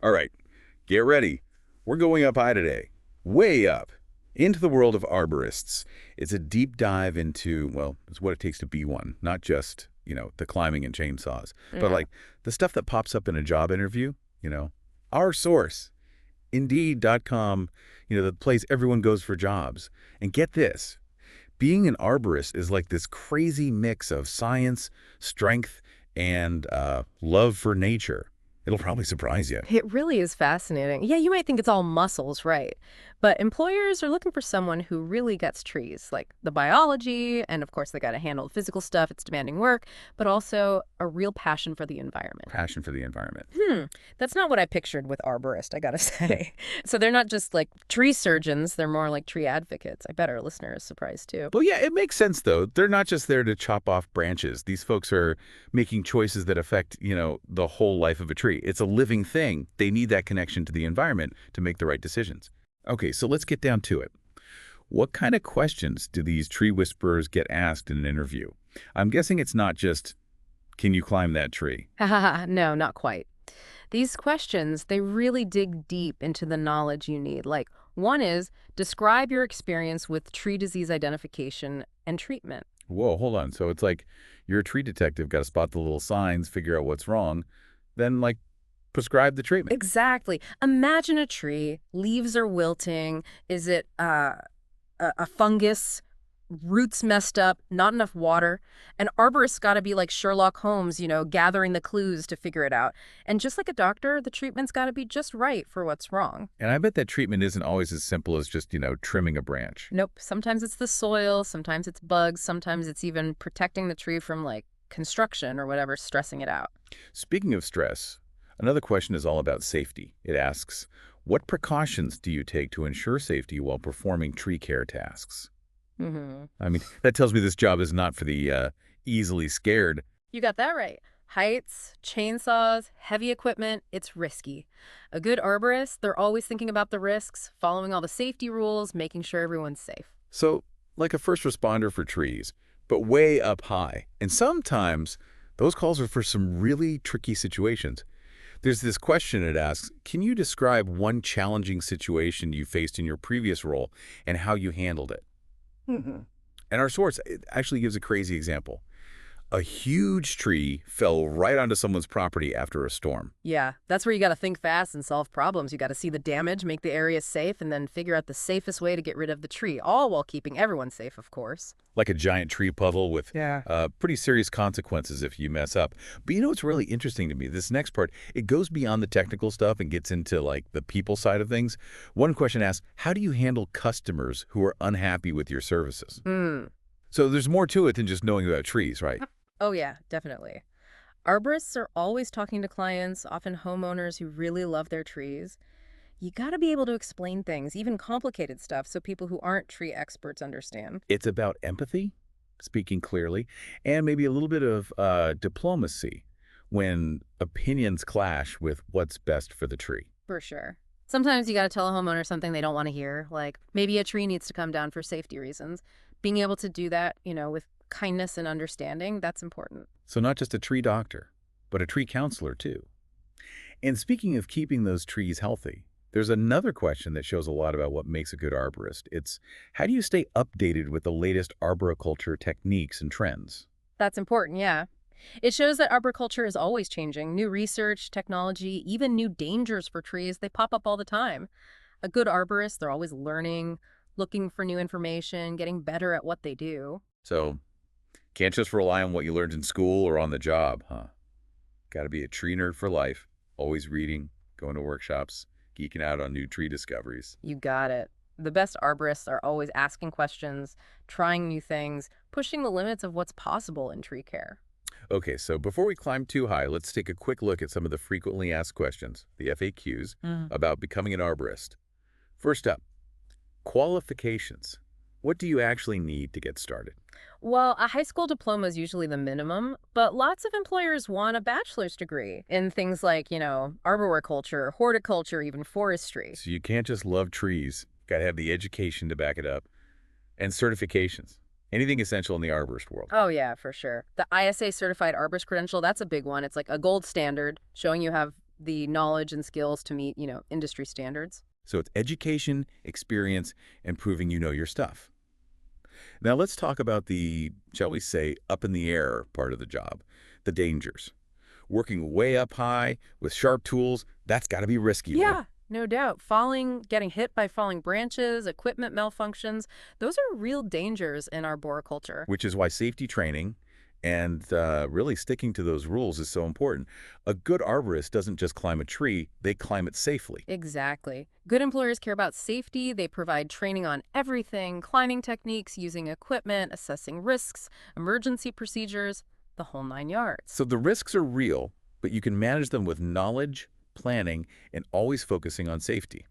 All right, get ready. We're going up high today, way up, into the world of arborists. It's a deep dive into, well, it's what it takes to be one, not just, the climbing and chainsaws, but Yeah. like the stuff that pops up in a job interview, our source, Indeed.com, the place everyone goes for jobs. And get this, being an arborist is like this crazy mix of science, strength, and love for nature. It'll probably surprise you. It really is fascinating. Yeah, you might think it's all muscles, right? But employers are looking for someone who really gets trees, like the biology, and of course they got to handle physical stuff, it's demanding work, but also a real passion for the environment. Passion for the environment. That's not what I pictured with arborist, I gotta say. So they're not just like tree surgeons, they're more like tree advocates. I bet our listener is surprised too. Well, yeah, it makes sense, though. They're not just there to chop off branches. These folks are making choices that affect, the whole life of a tree. It's a living thing. They need that connection to the environment to make the right decisions. Okay, so let's get down to it. What kind of questions do these tree whisperers get asked in an interview? I'm guessing it's not just, can you climb that tree? Ha ha ha, no, not quite. These questions, they really dig deep into the knowledge you need. Like, one is, describe your experience with tree disease identification and treatment. Whoa, hold on. So it's like you're a tree detective, got to spot the little signs, figure out what's wrong, then, prescribe the treatment. Exactly. Imagine a tree, leaves are wilting. Is it a fungus? Roots messed up, not enough water. An arborist's got to be like Sherlock Holmes, gathering the clues to figure it out. And just like a doctor, the treatment's got to be just right for what's wrong. And I bet that treatment isn't always as simple as just, trimming a branch. Nope. Sometimes it's the soil, sometimes it's bugs, sometimes it's even protecting the tree from like construction or whatever's stressing it out. Speaking of stress, another question is all about safety. It asks, what precautions do you take to ensure safety while performing tree care tasks? hmm I mean, that tells me this job is not for the easily scared. You got that right. Heights, chainsaws, heavy equipment, it's risky. A good arborist, they're always thinking about the risks, following all the safety rules, making sure everyone's safe. So, like a first responder for trees, but way up high. And sometimes those calls are for some really tricky situations. There's this question it asks, can you describe one challenging situation you faced in your previous role and how you handled it? hmm And our source it actually gives a crazy example. A huge tree fell right onto someone's property after a storm. Yeah, that's where you got to think fast and solve problems. You got to see the damage, make the area safe, and then figure out the safest way to get rid of the tree, all while keeping everyone safe, of course. Like a giant tree puddle with Yeah. pretty serious consequences if you mess up. But what's really interesting to me? This next part, it goes beyond the technical stuff and gets into the people side of things. One question asks, how do you handle customers who are unhappy with your services? Hmm. So there's more to it than just knowing about trees, right? Oh, yeah, definitely. Arborists are always talking to clients, often homeowners who really love their trees. You got to be able to explain things, even complicated stuff, so people who aren't tree experts understand. It's about empathy, speaking clearly, and maybe a little bit of diplomacy when opinions clash with what's best for the tree. For sure. Sometimes you got to tell a homeowner something they don't want to hear, like maybe a tree needs to come down for safety reasons. Being able to do that, with kindness and understanding, that's important. So not just a tree doctor, but a tree counselor too. And speaking of keeping those trees healthy, there's another question that shows a lot about what makes a good arborist. It's how do you stay updated with the latest arboriculture techniques and trends? That's important, yeah. It shows that arboriculture is always changing. New research, technology, even new dangers for trees, they pop up all the time. A good arborist, they're always learning, looking for new information, getting better at what they do. So can't just rely on what you learned in school or on the job, huh? Got to be a tree nerd for life, always reading, going to workshops, geeking out on new tree discoveries. You got it. The best arborists are always asking questions, trying new things, pushing the limits of what's possible in tree care. Okay, so before we climb too high, let's take a quick look at some of the frequently asked questions, the FAQs, about becoming an arborist. First up, qualifications. What do you actually need to get started? Well, a high school diploma is usually the minimum, but lots of employers want a bachelor's degree in things like, arboriculture, horticulture, even forestry. So you can't just love trees. Got to have the education to back it up. And certifications. Anything essential in the arborist world. Oh, yeah, for sure. The ISA certified arborist credential, that's a big one. It's like a gold standard showing you have the knowledge and skills to meet, industry standards. So it's education, experience, and proving you know your stuff. Now let's talk about the, shall we say, up in the air part of the job, the dangers. Working way up high with sharp tools, that's got to be risky, right? Yeah, no doubt. Falling, getting hit by falling branches, equipment malfunctions, those are real dangers in arboriculture. Which is why safety training and really sticking to those rules is so important. A good arborist doesn't just climb a tree, they climb it safely. Exactly. Good employers care about safety. They provide training on everything, climbing techniques, using equipment, assessing risks, emergency procedures, the whole 9 yards. So the risks are real, but you can manage them with knowledge, planning, and always focusing on safety.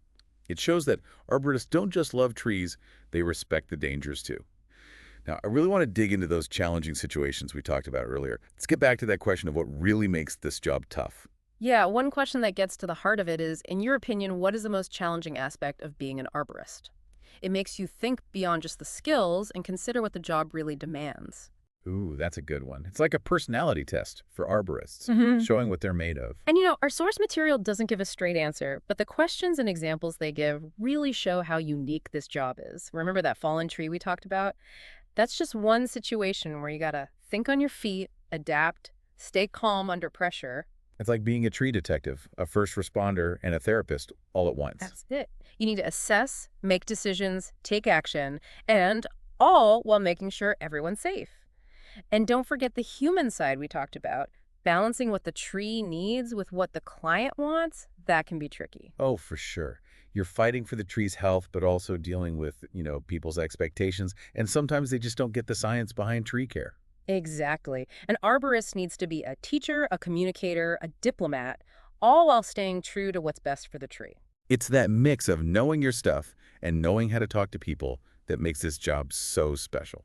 It shows that arborists don't just love trees, they respect the dangers too. Now, I really want to dig into those challenging situations we talked about earlier. Let's get back to that question of what really makes this job tough. Yeah, one question that gets to the heart of it is, in your opinion, what is the most challenging aspect of being an arborist? It makes you think beyond just the skills and consider what the job really demands. Ooh, that's a good one. It's like a personality test for arborists, Hmm. showing what they're made of. And our source material doesn't give a straight answer, but the questions and examples they give really show how unique this job is. Remember that fallen tree we talked about? That's just one situation where you gotta think on your feet, adapt, stay calm under pressure. It's like being a tree detective, a first responder, and a therapist all at once. That's it. You need to assess, make decisions, take action, and all while making sure everyone's safe. And don't forget the human side we talked about. Balancing what the tree needs with what the client wants, that can be tricky. Oh, for sure. You're fighting for the tree's health, but also dealing with, people's expectations. And sometimes they just don't get the science behind tree care. Exactly. An arborist needs to be a teacher, a communicator, a diplomat, all while staying true to what's best for the tree. It's that mix of knowing your stuff and knowing how to talk to people that makes this job so special.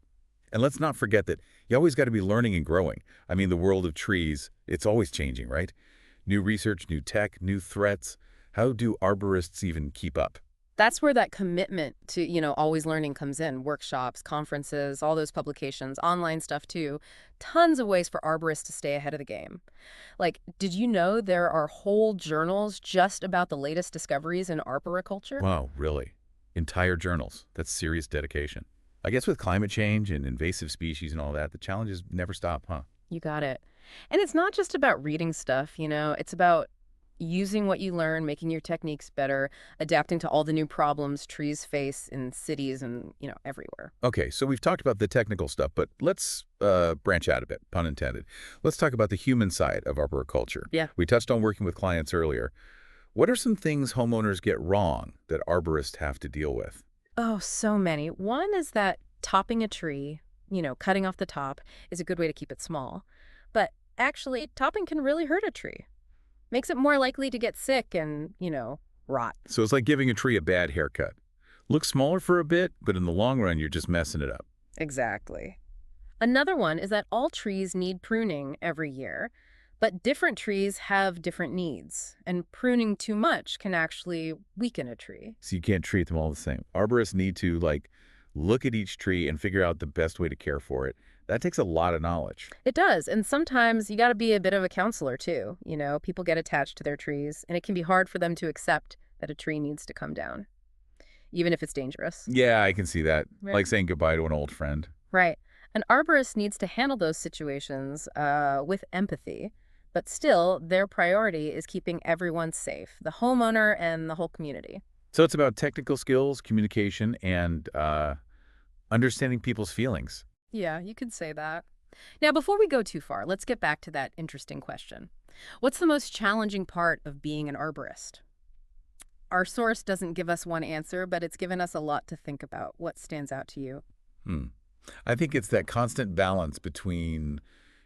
And let's not forget that you always got to be learning and growing. I mean, the world of trees, it's always changing, right? New research, new tech, new threats. How do arborists even keep up? That's where that commitment to, always learning comes in. Workshops, conferences, all those publications, online stuff too. Tons of ways for arborists to stay ahead of the game. Like, did you know there are whole journals just about the latest discoveries in arboriculture? Wow, really? Entire journals. That's serious dedication. I guess with climate change and invasive species and all that, the challenges never stop, huh? You got it. And it's not just about reading stuff, it's about using what you learn, making your techniques better, adapting to all the new problems trees face in cities and, everywhere. Okay, so we've talked about the technical stuff, but let's branch out a bit, pun intended. Let's talk about the human side of arboriculture. Yeah. We touched on working with clients earlier. What are some things homeowners get wrong that arborists have to deal with? Oh, so many. One is that topping a tree, cutting off the top, is a good way to keep it small. But actually, topping can really hurt a tree. Makes it more likely to get sick and, rot. So it's like giving a tree a bad haircut. Looks smaller for a bit, but in the long run, you're just messing it up. Exactly. Another one is that all trees need pruning every year, but different trees have different needs, and pruning too much can actually weaken a tree. So you can't treat them all the same. Arborists need to, look at each tree and figure out the best way to care for it. That takes a lot of knowledge. It does, and sometimes you got to be a bit of a counselor too. People get attached to their trees, and it can be hard for them to accept that a tree needs to come down, even if it's dangerous. Yeah, I can see that. Right. Like saying goodbye to an old friend. Right. An arborist needs to handle those situations with empathy, but still, their priority is keeping everyone safe, the homeowner and the whole community. So it's about technical skills, communication, and understanding people's feelings. Yeah, you could say that. Now, before we go too far, let's get back to that interesting question. What's the most challenging part of being an arborist? Our source doesn't give us one answer, but it's given us a lot to think about. What stands out to you? Hmm. I think it's that constant balance between,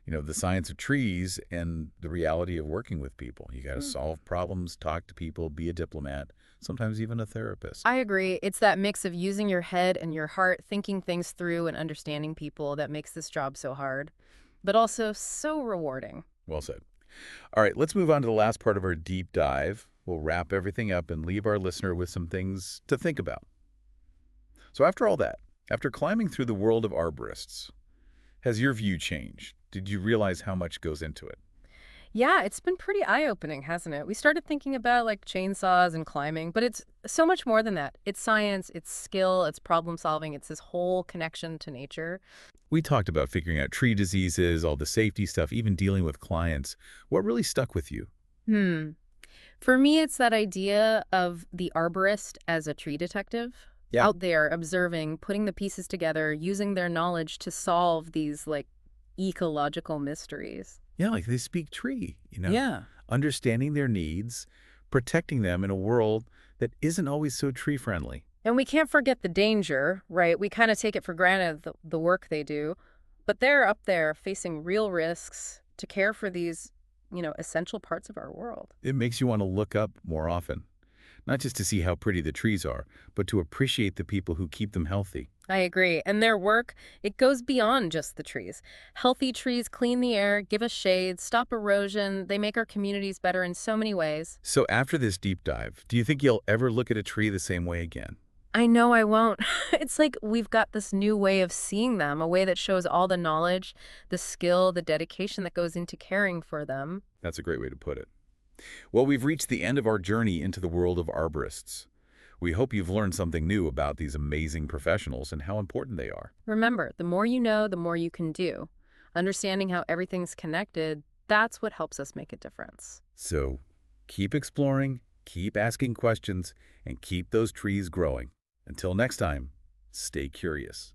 the science of trees and the reality of working with people. You got to solve problems, talk to people, be a diplomat, sometimes even a therapist. I agree. It's that mix of using your head and your heart, thinking things through and understanding people that makes this job so hard, but also so rewarding. Well said. All right, let's move on to the last part of our deep dive. We'll wrap everything up and leave our listener with some things to think about. So after all that, after climbing through the world of arborists, has your view changed? Did you realize how much goes into it? Yeah, it's been pretty eye-opening, hasn't it? We started thinking about like chainsaws and climbing, but it's so much more than that. It's science, it's skill, it's problem solving, it's this whole connection to nature. We talked about figuring out tree diseases, all the safety stuff, even dealing with clients. What really stuck with you? Hmm. For me, it's that idea of the arborist as a tree detective Yeah. out there observing, putting the pieces together, using their knowledge to solve these like ecological mysteries. Yeah, like they speak tree. Yeah. Understanding their needs, protecting them in a world that isn't always so tree-friendly. And we can't forget the danger, right? We kind of take it for granted, the work they do, but they're up there facing real risks to care for these, essential parts of our world. It makes you want to look up more often, not just to see how pretty the trees are, but to appreciate the people who keep them healthy. I agree. And their work, it goes beyond just the trees. Healthy trees clean the air, give us shade, stop erosion. They make our communities better in so many ways. So after this deep dive, do you think you'll ever look at a tree the same way again? I know I won't. It's like we've got this new way of seeing them, a way that shows all the knowledge, the skill, the dedication that goes into caring for them. That's a great way to put it. Well, we've reached the end of our journey into the world of arborists. We hope you've learned something new about these amazing professionals and how important they are. Remember, the more you know, the more you can do. Understanding how everything's connected, that's what helps us make a difference. So keep exploring, keep asking questions, and keep those trees growing. Until next time, stay curious.